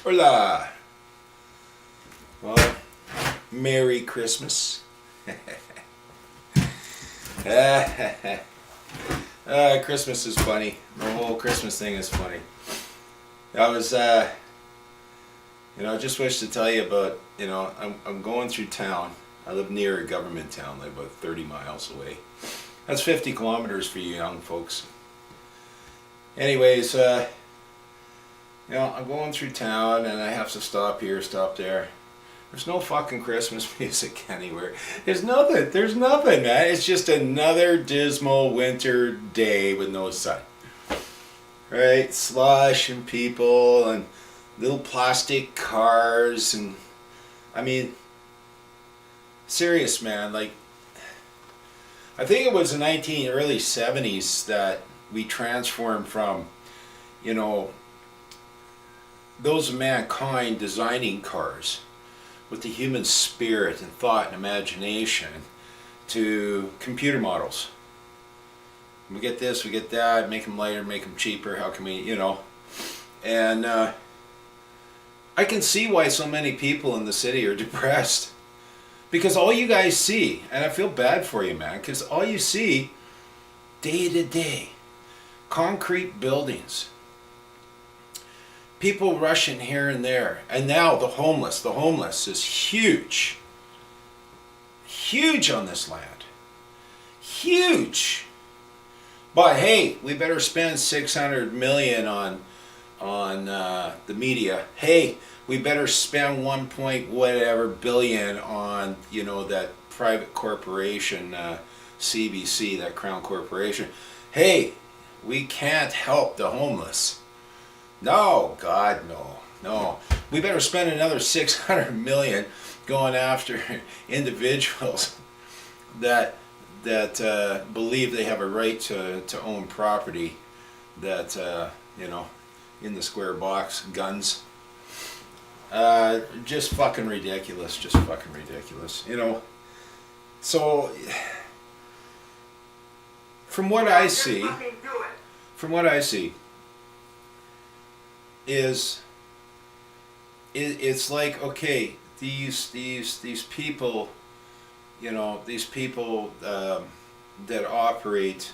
Hola! Well, Merry Christmas. Christmas is funny. The whole Christmas thing is funny. I was, I just wish to tell you about, I'm going through town. I live near a government town, like about 30 miles away. That's 50 kilometers for you young folks. Anyways, I'm going through town and I have to stop here, stop there. There's no fucking Christmas music anywhere. There's nothing, man. It's just another dismal winter day with no sun. Right? Slush and people and little plastic cars and, serious, man. Like, I think it was in the early 70s that we transformed from, those of mankind designing cars with the human spirit and thought and imagination to computer models. We get this, we get that, make them lighter, make them cheaper, how can we, and I can see why so many people in the city are depressed. Because all you guys see, and I feel bad for you, man, because all you see day to day, concrete buildings, people rushing here and there, and now the homeless is huge on this land, huge. But hey, we better spend 600 million on the media. Hey, we better spend 1 point whatever billion on that private corporation, CBC, that Crown Corporation. Hey, we can't help the homeless. No, God, no. We better spend another 600 million going after individuals that believe they have a right to own property, that in the square box, guns. Just fucking ridiculous. So from what I see is it's like, okay, these people, that operate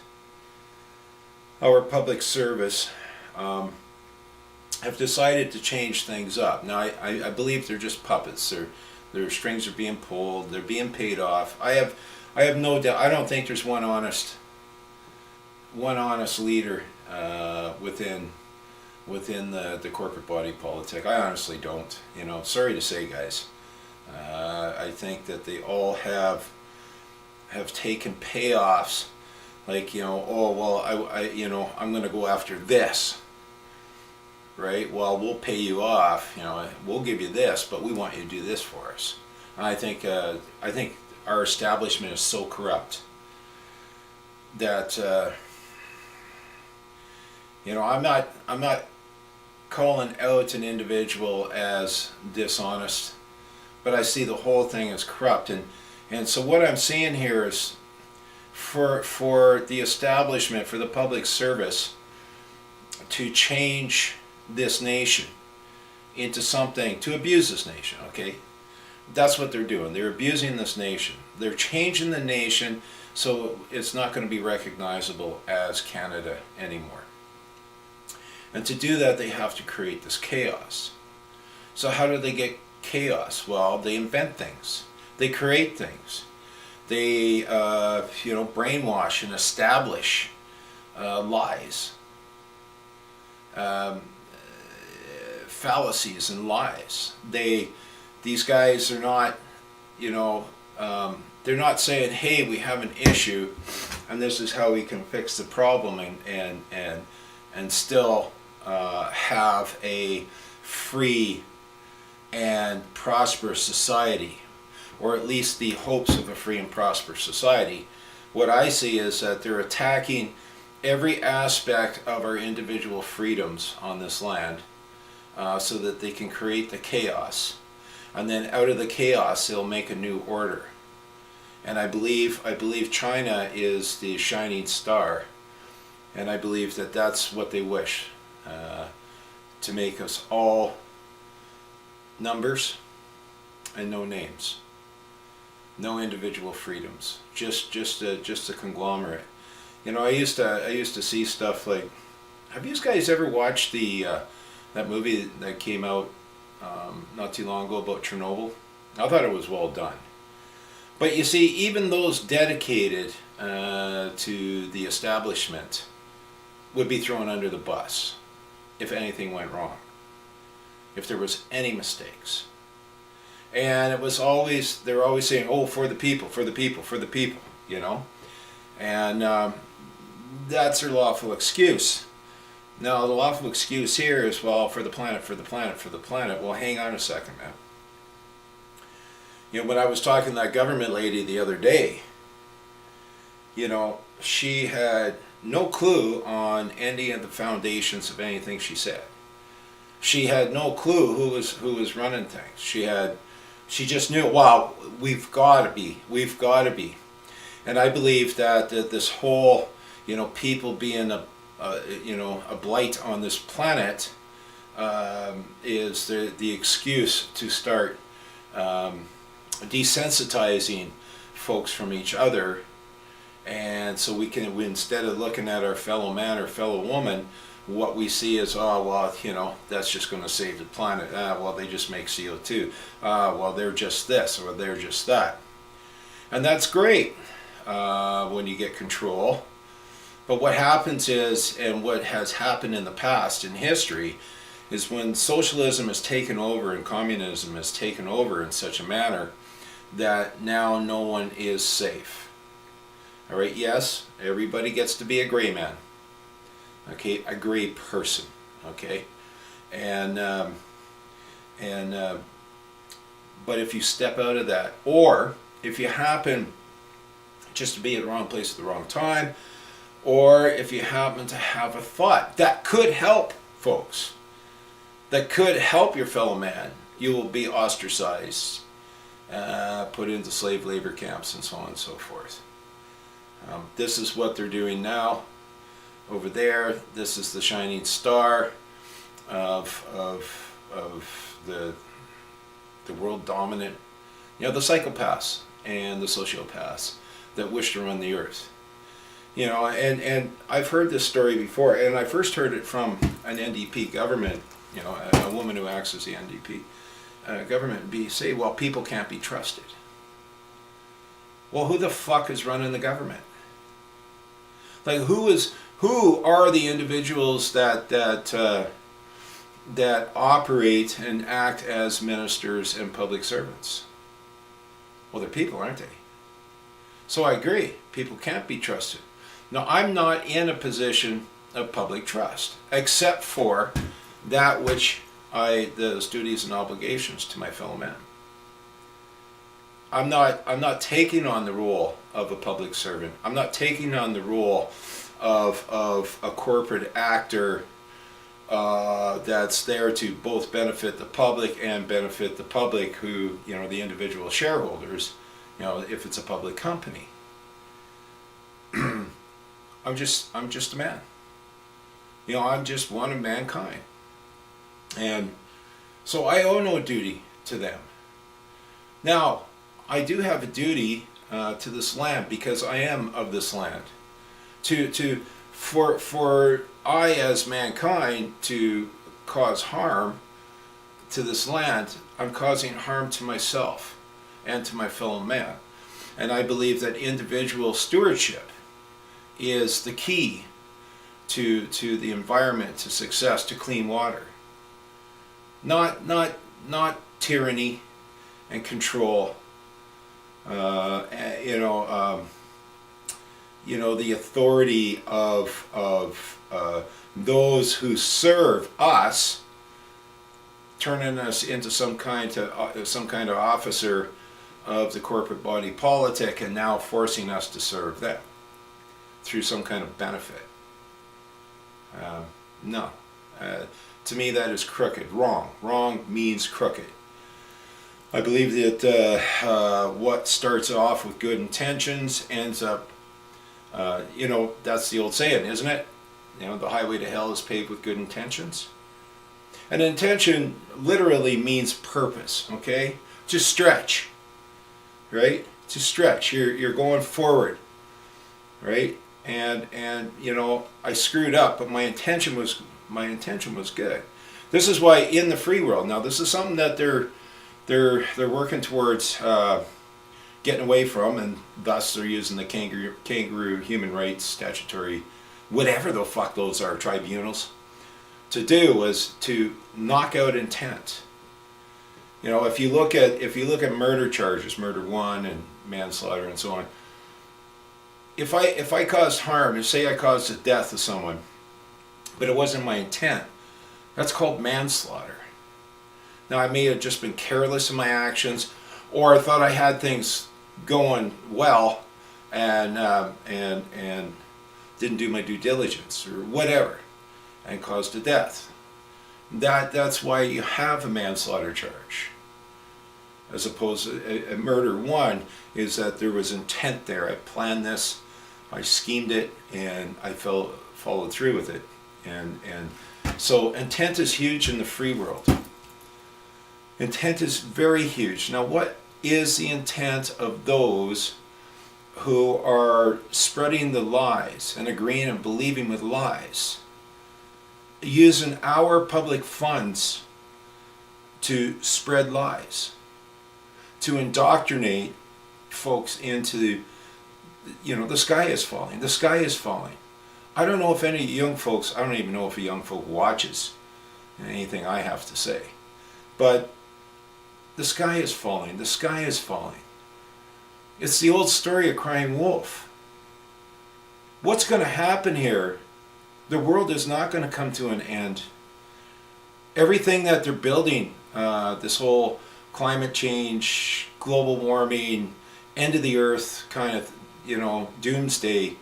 our public service have decided to change things up. Now I believe they're just puppets. Their strings are being pulled, they're being paid off. I have no doubt. I don't think there's one honest leader within the corporate body politic. I honestly don't. Sorry to say, guys. I think that they all have taken payoffs, like oh well, I'm going to go after this. Right? Well, we'll pay you off. We'll give you this, but we want you to do this for us. And I think our establishment is so corrupt that I'm not calling out an individual as dishonest, but I see the whole thing as corrupt. And so what I'm seeing here is for the establishment, for the public service to change this nation into something, to abuse this nation, okay? That's what they're doing. They're abusing this nation. They're changing the nation so it's not going to be recognizable as Canada anymore. And to do that, they have to create this chaos. So how do they get chaos? Well, they invent things. They create things. They, brainwash and establish lies. Fallacies and lies. These guys are not, they're not saying, hey, we have an issue and this is how we can fix the problem and still have a free and prosperous society, or at least the hopes of a free and prosperous society. What I see is that they're attacking every aspect of our individual freedoms on this land, so that they can create the chaos, and then out of the chaos they'll make a new order. And I believe China is the shining star, and I believe that that's what they wish, to make us all numbers and no names, no individual freedoms, just a conglomerate. You know, I used to see stuff like, have you guys ever watched the that movie that came out not too long ago about Chernobyl? I thought it was well done. But you see, even those dedicated to the establishment would be thrown under the bus if anything went wrong, if there was any mistakes. And it was always, they were always saying, oh, for the people, for the people, for the people, you know? And that's their lawful excuse. Now, the lawful excuse here is, well, for the planet, for the planet, for the planet. Well, hang on a second, man. You know, when I was talking to that government lady the other day, you know, she had no clue on any of the foundations of anything she said. She had no clue who was running things. She just knew, wow, we've got to be. And I believe that this whole, you know, people being a blight on this planet is the excuse to start desensitizing folks from each other, and so we instead of looking at our fellow man or fellow woman, what we see is, oh, well, you know, that's just going to save the planet. Well, they just make CO2. Well, they're just this or they're just that. And that's great when you get control. But what happens is, and what has happened in the past in history, is when socialism is taken over and communism is taken over in such a manner that now no one is safe. All right, yes, everybody gets to be a gray man. Okay, a gray person. Okay, and but if you step out of that, or if you happen just to be at the wrong place at the wrong time, or if you happen to have a thought that could help folks, that could help your fellow man, you will be ostracized, put into slave labor camps, and so on and so forth. This is what they're doing now over there. This is the shining star of the world dominant, you know, the psychopaths and the sociopaths that wish to run the earth. You know, and I've heard this story before, and I first heard it from an NDP government, you know, a woman who acts as the NDP government, say, well, people can't be trusted. Well, who the fuck is running the government? Like, who are the individuals that operate and act as ministers and public servants? Well, they're people, aren't they? So I agree, people can't be trusted. Now, I'm not in a position of public trust, except for that which those duties and obligations to my fellow man. I'm not taking on the role of a public servant. I'm not taking on the role of a corporate actor that's there to both benefit the public and benefit the public who, you know, the individual shareholders, you know, if it's a public company. I'm just a man. You know, I'm just one of mankind. And so I owe no duty to them. Now, I do have a duty to this land because I am of this land. For I as mankind to cause harm to this land, I'm causing harm to myself and to my fellow man. And I believe that individual stewardship is the key to the environment, to success, to clean water. Not tyranny and control. The authority of those who serve us, turning us into some kind of officer of the corporate body politic, and now forcing us to serve them through some kind of benefit. No. To me, that is crooked. Wrong. Wrong means crooked. I believe that what starts off with good intentions ends up, that's the old saying, isn't it? You know, the highway to hell is paved with good intentions. An intention literally means purpose, okay? Just stretch, right? Just stretch. You're going forward, right? And you know, I screwed up, but my intention was good. This is why in the free world, now this is something that they're working towards getting away from, and thus they're using the kangaroo human rights statutory, whatever the fuck those are, tribunals, to do was to knock out intent. You know, if you look at murder charges, murder one and manslaughter and so on, if I caused harm, and say I caused the death of someone, but it wasn't my intent, that's called manslaughter. Now I may have just been careless in my actions, or I thought I had things going well, and didn't do my due diligence or whatever, and caused a death. That's why you have a manslaughter charge, as opposed to a murder one is that there was intent there. I planned this, I schemed it, and I followed through with it. And so intent is huge in the free world. Intent is very huge. Now, what is the intent of those who are spreading the lies and agreeing and believing with lies, using our public funds to spread lies, to indoctrinate folks into, you know, the sky is falling, the sky is falling. I don't know if any young folks, I don't even know if a young folk watches anything I have to say, but the sky is falling, the sky is falling. It's the old story of crying wolf. What's going to happen here? The world is not going to come to an end. Everything that they're building, this whole climate change, global warming, end of the earth kind of, you know, doomsday,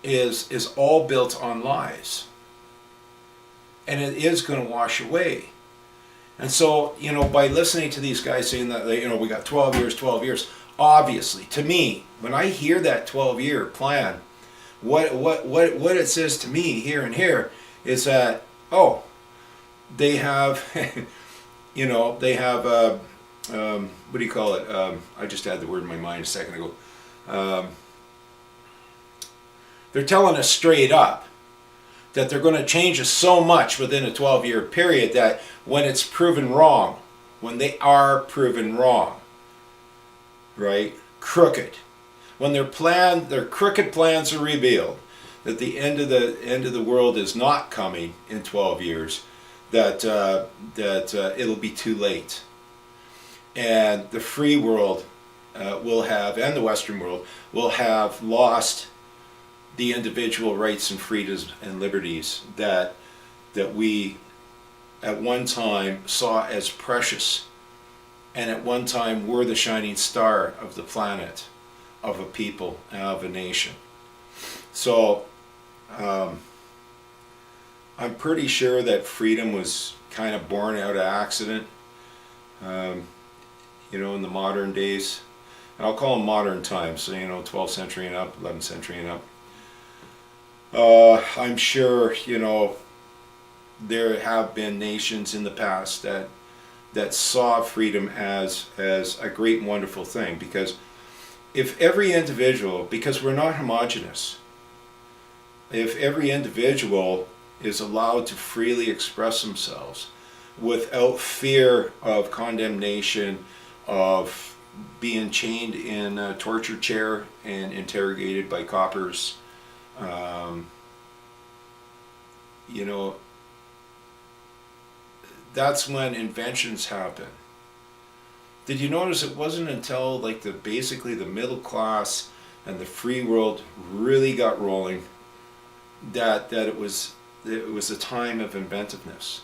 is all built on lies. And it is going to wash away. And so, you know, by listening to these guys saying that, you know, we got 12 years, obviously, to me, when I hear that 12-year plan, what it says to me here and here is that, oh, they have, you know, they have, what do you call it? I just had the word in my mind a second ago. They're telling us straight up that they're going to change us so much within a 12-year period that when it's proven wrong, when they are proven wrong, right, crooked, when their crooked plans are revealed, that the end of the world is not coming in 12 years, that it'll be too late, and the free world will have, and the Western world will have lost the individual rights and freedoms and liberties that we at one time saw as precious, and at one time were the shining star of the planet, of a people, and of a nation. So I'm pretty sure that freedom was kind of born out of accident, you know, in the modern days. And I'll call them modern times, so, you know, 12th century and up, 11th century and up. I'm sure, you know, there have been nations in the past that saw freedom as a great and wonderful thing, because if every individual, because we're not homogenous, if every individual is allowed to freely express themselves without fear of condemnation, of being chained in a torture chair and interrogated by coppers, you know, that's when inventions happen. Did you notice it wasn't until like basically the middle class and the free world really got rolling that it was a time of inventiveness?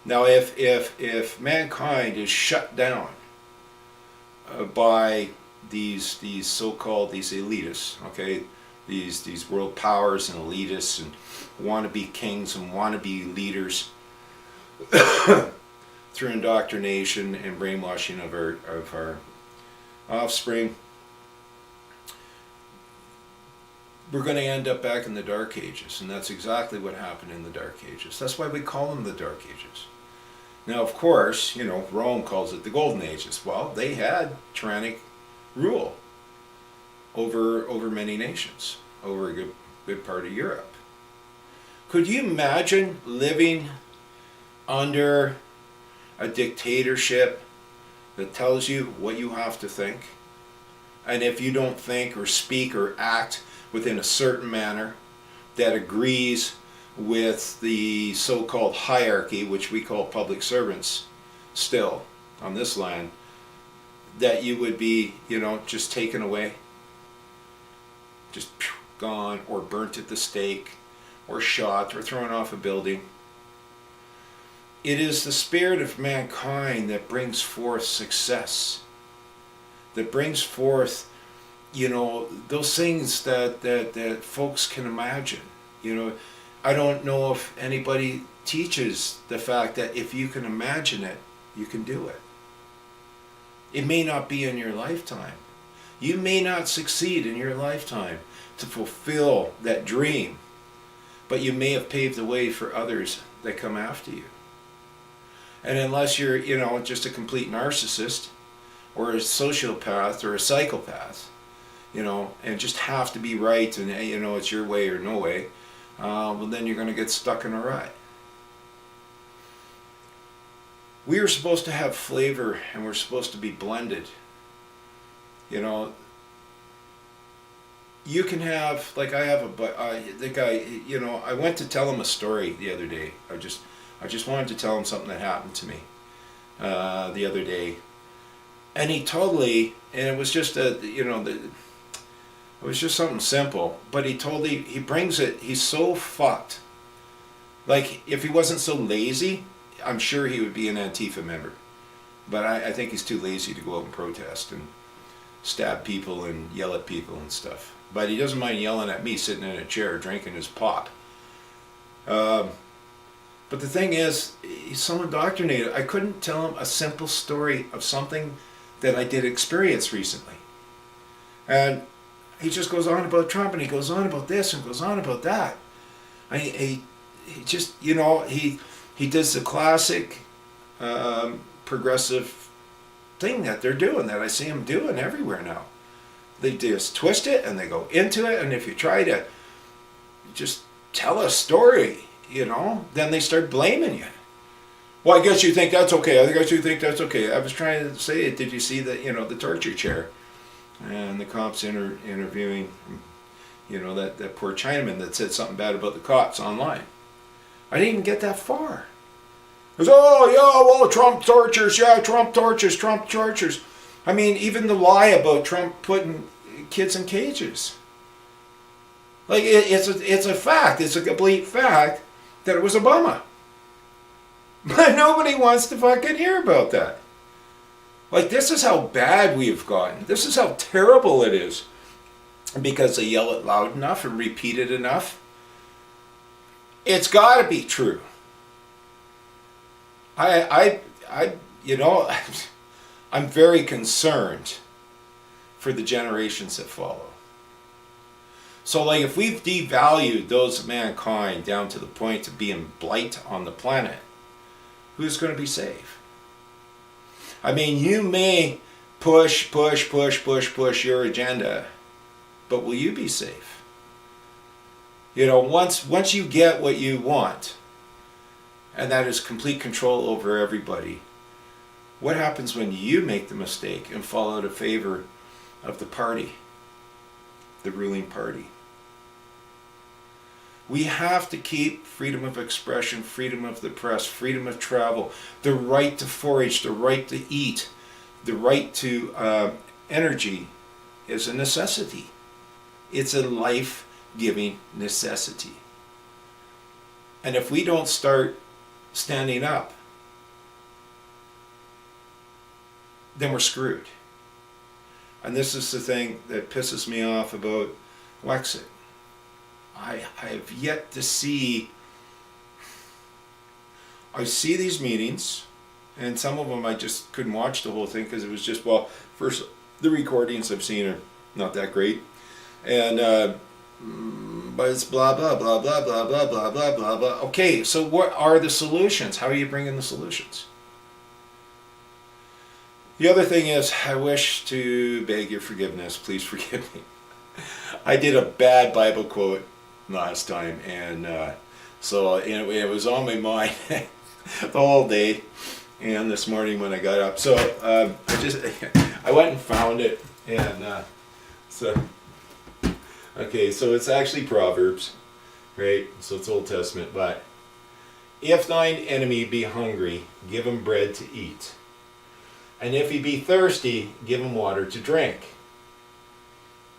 Now, if mankind is shut down by these so-called elitists, okay, these world powers and elitists and wannabe kings and wannabe leaders, through indoctrination and brainwashing of our offspring, we're going to end up back in the Dark Ages, and that's exactly what happened in the Dark Ages. That's why we call them the Dark Ages. Now, of course, Rome calls it the Golden Ages. Well, they had tyrannic rule over many nations, over a good part of Europe. Could you imagine living under a dictatorship that tells you what you have to think? And if you don't think or speak or act within a certain manner that agrees with the so-called hierarchy, which we call public servants still on this land, that you would be, just taken away, just gone, or burnt at the stake, or shot, or thrown off a building. It is the spirit of mankind that brings forth success, that brings forth, those things that folks can imagine. I don't know if anybody teaches the fact that if you can imagine it, you can do it. It may not be in your lifetime. You may not succeed in your lifetime to fulfill that dream, but you may have paved the way for others that come after you. And unless you're, just a complete narcissist or a sociopath or a psychopath, and just have to be right and, it's your way or no way, well, then you're going to get stuck in a rut. We are supposed to have flavor, and we're supposed to be blended. You can have, like I have the guy, I went to tell him a story the other day. I just wanted to tell him something that happened to me the other day. And he totally, and it was just it was just something simple, but he brings it, he's so fucked. Like, if he wasn't so lazy, I'm sure he would be an Antifa member. But I think he's too lazy to go out and protest and stab people and yell at people and stuff. But he doesn't mind yelling at me sitting in a chair drinking his pop. But the thing is, he's so indoctrinated. I couldn't tell him a simple story of something that I did experience recently. And he just goes on about Trump, and he goes on about this and goes on about that. He just, he does the classic progressive thing that they're doing, that I see him doing everywhere now. They just twist it and they go into it, and if you try to just tell a story, then they start blaming you. Well, I guess you think that's okay. I guess you think that's okay. I was trying to say, did you see the torture chair? And the cops interviewing, that poor Chinaman that said something bad about the cops online. I didn't even get that far. It was, oh, yeah, well, Trump tortures, yeah, Trump tortures, Trump tortures. I mean, even the lie about Trump putting kids in cages. Like, it's a fact. It's a complete fact that it was Obama. But nobody wants to fucking hear about that. Like, this is how bad we've gotten. This is how terrible it is. Because they yell it loud enough and repeat it enough. It's got to be true. I'm very concerned for the generations that follow. So, like, if we've devalued those of mankind down to the point of being blight on the planet, who's going to be safe? I mean, you may push your agenda, but will you be safe? Once you get what you want, and that is complete control over everybody, what happens when you make the mistake and fall out of favor of the party, the ruling party? We have to keep freedom of expression, freedom of the press, freedom of travel, the right to forage, the right to eat, the right to energy is a necessity. It's a life-giving necessity. And if we don't start standing up, then we're screwed. And this is the thing that pisses me off about Wexit. I have yet to see, I see these meetings, and some of them I just couldn't watch the whole thing because it was just, well, first, the recordings I've seen are not that great. And but it's blah, blah, blah, blah, blah, blah, blah, blah, blah, blah. Okay, so what are the solutions? How are you bringing the solutions? The other thing is, I wish to beg your forgiveness. Please forgive me. I did a bad Bible quote last time, and so it was on my mind the whole day, and this morning when I got up. So I went and found it, and okay, so it's actually Proverbs, right? So it's Old Testament, but if thine enemy be hungry, give him bread to eat. And if he be thirsty, give him water to drink.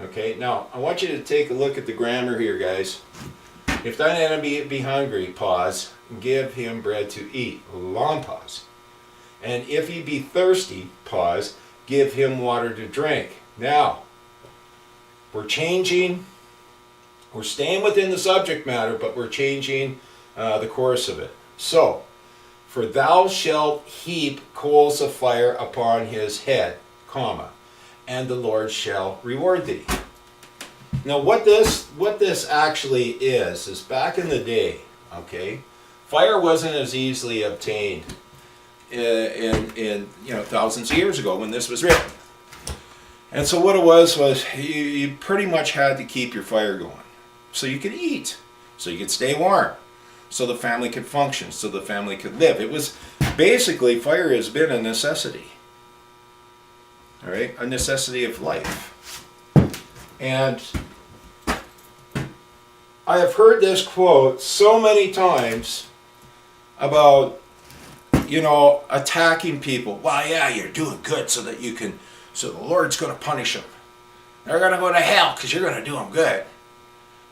Okay, now I want you to take a look at the grammar here, guys. If thine enemy be hungry, pause, give him bread to eat. Long pause. And if he be thirsty, pause, give him water to drink. Now, we're changing, we're staying within the subject matter, but we're changing the course of it. So, for thou shalt heap coals of fire upon his head, comma, and the Lord shall reward thee. Now what this actually is back in the day, okay, fire wasn't as easily obtained in thousands of years ago when this was written. And so what it was you pretty much had to keep your fire going so you could eat, so you could stay warm, so the family could function, so the family could live. It was basically, fire has been a necessity. All right, a necessity of life. And I have heard this quote so many times about, attacking people. Well, yeah, you're doing good so the Lord's going to punish them. They're going to go to hell because you're going to do them good.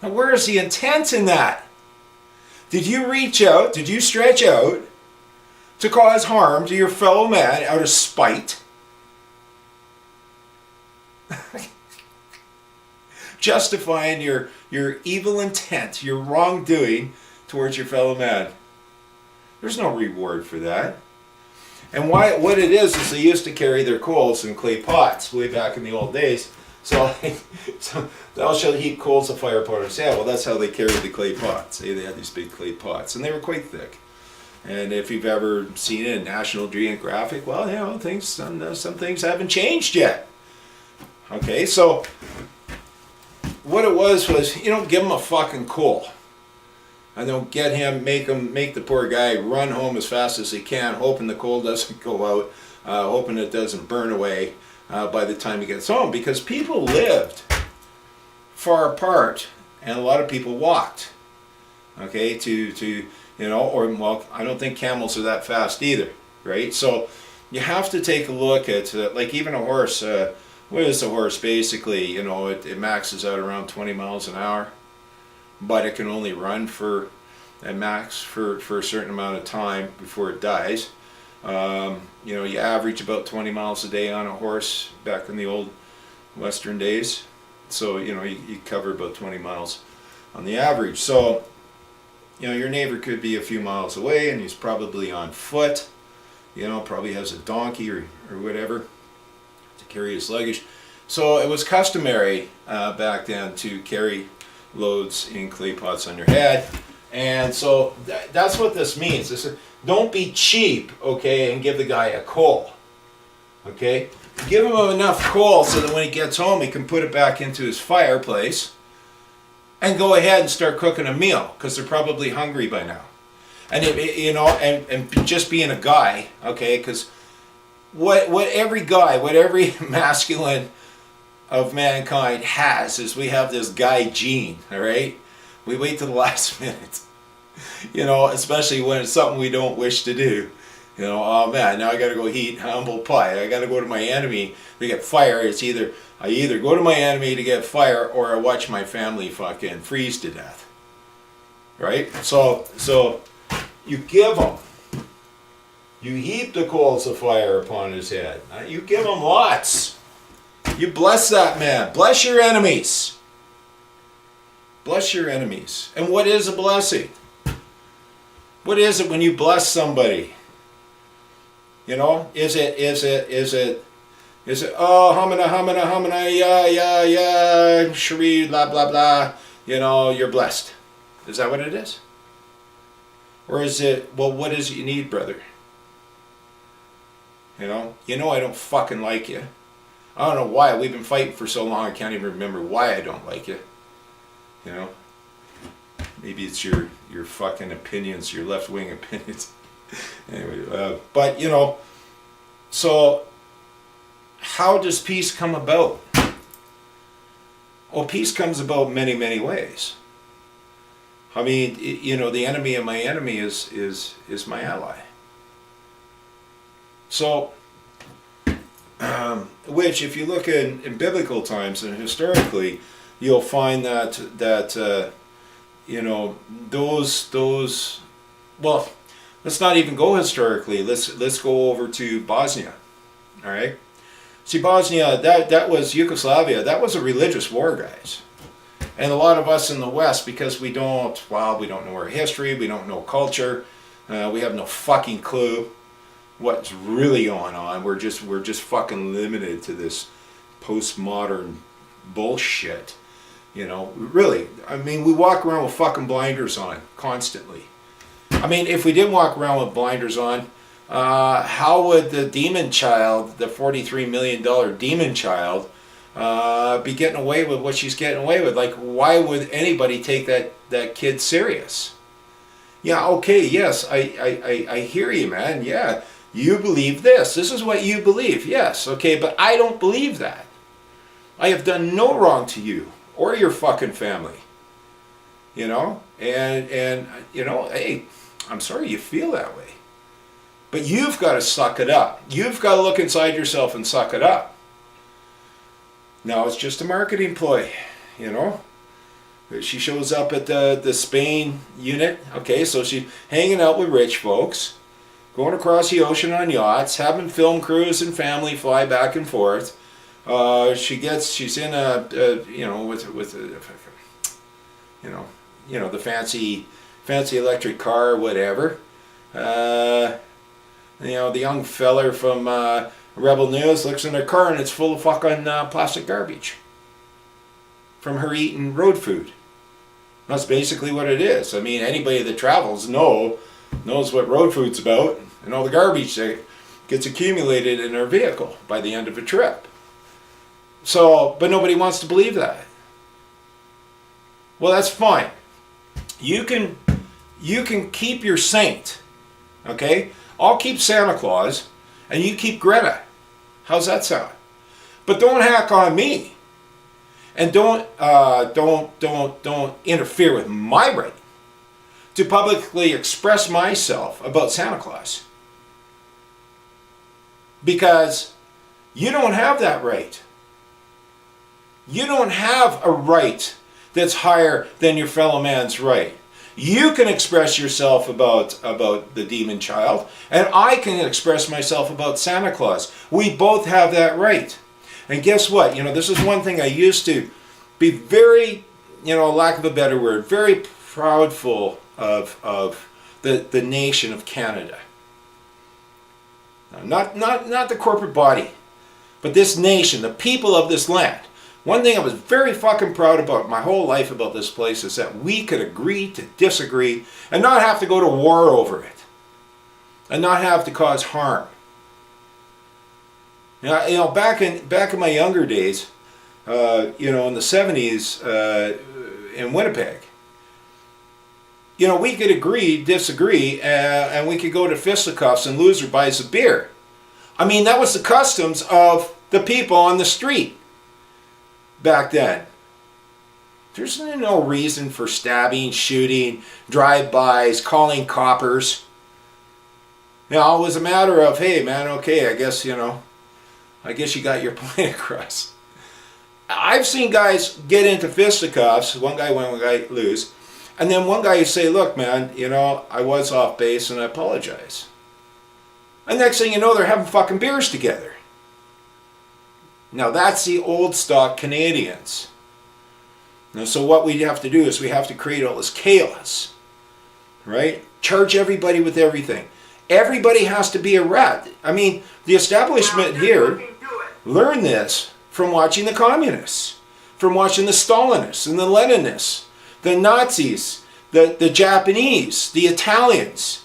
Now, where is the intent in that? Did you reach out, did you stretch out to cause harm to your fellow man out of spite? Justifying your evil intent, your wrongdoing towards your fellow man. There's no reward for that. And what it is they used to carry their coals in clay pots way back in the old days. So thou shalt heap coals of fire upon his head. Well, that's how they carried the clay pots. They had these big clay pots, and they were quite thick. And if you've ever seen it in National Geographic, well, some things haven't changed yet. Okay, so what it was you don't give him a fucking coal. And don't make the poor guy run home as fast as he can, hoping the coal doesn't go out, hoping it doesn't burn away by the time he gets home. Because people lived far apart, and a lot of people walked. Okay, I don't think camels are that fast either, right? So you have to take a look at, like even a horse. What is a horse? Basically, it maxes out around 20 miles an hour. But it can only run for a max for a certain amount of time before it dies. You average about 20 miles a day on a horse back in the old Western days. So, you cover about 20 miles on the average. So, your neighbor could be a few miles away and he's probably on foot, probably has a donkey or whatever to carry his luggage. So it was customary back then to carry loads in clay pots on your head. And so that's what this means. Don't be cheap, okay, and give the guy a coal. Okay? Give him enough coal so that when he gets home he can put it back into his fireplace and go ahead and start cooking a meal, because they're probably hungry by now. And and just being a guy, okay, because what every masculine of mankind has is we have this guy gene, all right? We wait to the last minute, especially when it's something we don't wish to do. Oh man, now I got to go heat humble pie. I got to go to my enemy to get fire. I either go to my enemy to get fire, or I watch my family fucking freeze to death. Right? So you give him. You heap the coals of fire upon his head. You give him lots. You bless that man. Bless your enemies. Bless your enemies. And what is a blessing? What is it when you bless somebody? Is it oh, hamana, yeah, shri, blah, blah, blah. you're blessed. Is that what it is? Or is it, well, what is it you need, brother? I don't fucking like you. I don't know why. We've been fighting for so long, I can't even remember why I don't like you. Maybe it's your fucking opinions, your left-wing opinions. Anyway, but, so how does peace come about? Well, peace comes about many, many ways. I mean, the enemy of my enemy is my ally. So, which, if you look in biblical times and historically, you'll find that those. Well, let's not even go historically. Let's go over to Bosnia. All right. See, Bosnia, that was Yugoslavia. That was a religious war, guys. And a lot of us in the West, because we don't know our history, we don't know culture, we have no fucking clue what's really going on. We're just fucking limited to this postmodern bullshit. Really. I mean, we walk around with fucking blinders on constantly. I mean, if we didn't walk around with blinders on, how would the demon child, the $43 million demon child, be getting away with what she's getting away with? Like, why would anybody take that kid serious? Yeah, okay, yes, I hear you, man. Yeah, you believe this. This is what you believe. Yes, okay, but I don't believe that. I have done no wrong to you or your fucking family. And hey, I'm sorry you feel that way. But you've got to suck it up. You've got to look inside yourself and suck it up. Now it's just a marketing ploy, She shows up at the Spain unit. Okay, so she's hanging out with rich folks, going across the ocean on yachts, having film crews and family fly back and forth. She's in the fancy electric car or whatever. The young feller from Rebel News looks in her car and it's full of fucking plastic garbage from her eating road food. That's basically what it is. I mean, anybody that travels knows what road food's about and all the garbage that gets accumulated in their vehicle by the end of a trip. So, but nobody wants to believe that. Well, that's fine. You can keep your saint, okay? I'll keep Santa Claus, and you keep Greta. How's that sound? But don't hack on me, and don't interfere with my right to publicly express myself about Santa Claus, because you don't have that right. You don't have a right that's higher than your fellow man's right. You can express yourself about the demon child, and I can express myself about Santa Claus. We both have that right. And guess what? This is one thing I used to be very, lack of a better word, very proudful of the nation of Canada. Not the corporate body, but this nation, the people of this land. One thing I was very fucking proud about my whole life about this place is that we could agree to disagree and not have to go to war over it. And not have to cause harm. Back in my younger days, in the 70s, in Winnipeg, we could agree, disagree, and we could go to fisticuffs and loser buys a beer. I mean, that was the customs of the people on the street back then. There's no reason for stabbing, shooting, drive-bys, calling coppers. It was a matter of, hey man, okay, I guess you got your point across. I've seen guys get into fisticuffs, one guy win, one guy lose, and then one guy you say, look man, I was off base and I apologize. And next thing you know, they're having fucking beers together. Now that's the old stock Canadians. Now, so what we have to do is we have to create all this chaos, right? Charge everybody with everything. Everybody has to be a rat. I mean, the establishment here learned this from watching the communists, from watching the Stalinists and the Leninists, the Nazis, the Japanese, the Italians.